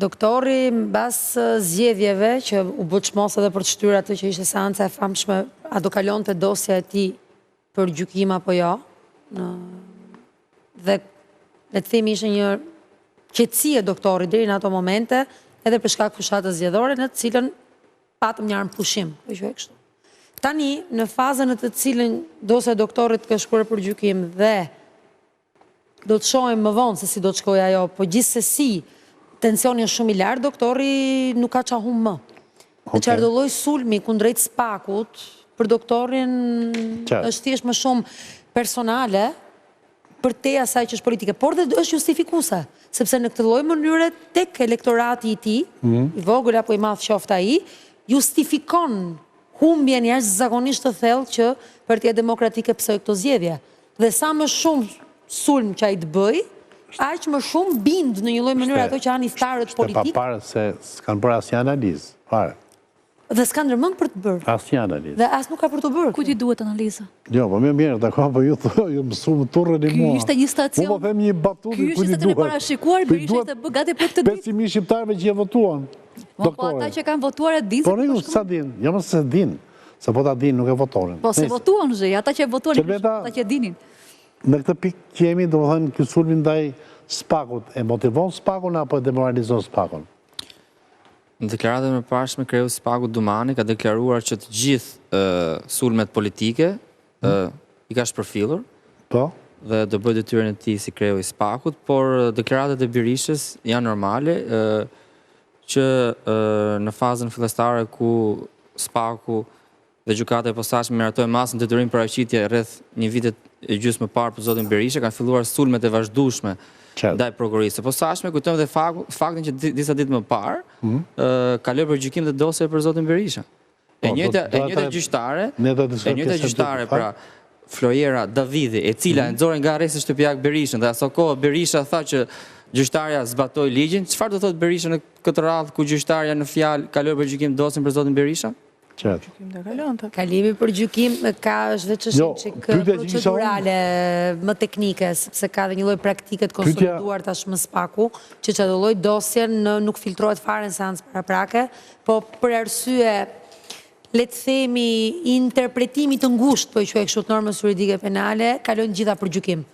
doktori, mbas zgjedhjeve që u bë çmos edhe për të shtyr atë që ishte seanca e famshme, a do kalonte dosja e tij për gjykim apo jo? Dhe le të themi ishte një qetësi e doktorit deri në ato momente, edhe për shkak fushatës zgjedhore, në të cilën patëm një armë pushim, po quaj kështu. Tani, në fazën në të cilën dosja e doktorit ka shkuar për gjykim dhe do të shohim më vonë se si do të shkojë ajo, po gjithsesi tensioni është shumë i lartë, doktori nuk ka çfarë humbë më. Në çfarëdo lloj sulmi kundrejt Spakut për doktorin është thjesht më shumë personale për te asaj që është politike, por dhe është justifikuese, sepse në këtë lloj mënyre tek elektorati i tij, i vogël apo i madh qoftë ai, justifikon humbjen jashtëzakonisht të thellë që Partia Demokratike psoi këto zgjedhje. Dhe sa më shumë sulm që ai të bëj, aq më shumë bind në një lloj mënyre ato që janë iftarët politik. Pa parë se s'kan bërë asnjë analizë, fare. Dhe s'kan ndërmend për të bërë. Asnjë analizë. Dhe as nuk ka për të bërë. Kujt i duhet analiza? Jo, po mirë, dakor, po ju mësu më turrën i mua. Ky ishte një stacion. Po them një batutë kujt i duhet. Ky ishte stacion i parashikuar, Berisha ishte bë gati për këtë ditë. 500.000 shqiptarëve që votuan. Po ata që kanë votuar e dinë. Po ne sa din, jo më se din. Se po ta din, nuk e votonin. Po se votuan zhe, ata që votuan, ata që dinin. Në këtë pikë që jemi, domethënë ky sulmi ndaj Spakut e motivon Spakun apo e demoralizon Spakun? Në deklaratën e parshme, kreu Spaku Dumani ka deklaruar që të gjithë sulmet politike i ka shpërfillur. Po. Dhe do bëjë detyrën e tij si kreu i Spakut, por deklaratat e Berishës janë normale që në fazën fillestare ku Spaku dhe gjykata e posaçme miratoi masën detyrim paraqitje rreth një vitet e gjysmë më parë për zotin Berisha, kanë filluar sulmet e vazhdueshme ndaj prokurorisë së posaçme. Kujtojmë dhe faktin që disa ditë më parë kaloi për gjykim dhe dosje për zotin Berisha. E njëjta gjyqtare, pra Floriera Davidi, e cila e nxorën nga arresti shtëpiak Berishën, dhe aso kohë Berisha tha që gjyqtarja zbatoi ligjin. Çfarë do thotë Berisha në këtë radhë ku gjyqtarja në fjalë kaloi për gjykim dosjen për zotin Berisha? Kalimi për gjykim ka është veç çështje procedurale më teknike, sepse ka dhe një lloj praktike të konsoliduar tashmë Spaku, që çdo lloj dosje nuk filtrohet fare në seancë paraprake, po për arsye le të themi interpretimi të ngushtë, po i quaj kështu, normës juridike penale, kalojnë gjitha për gjykim.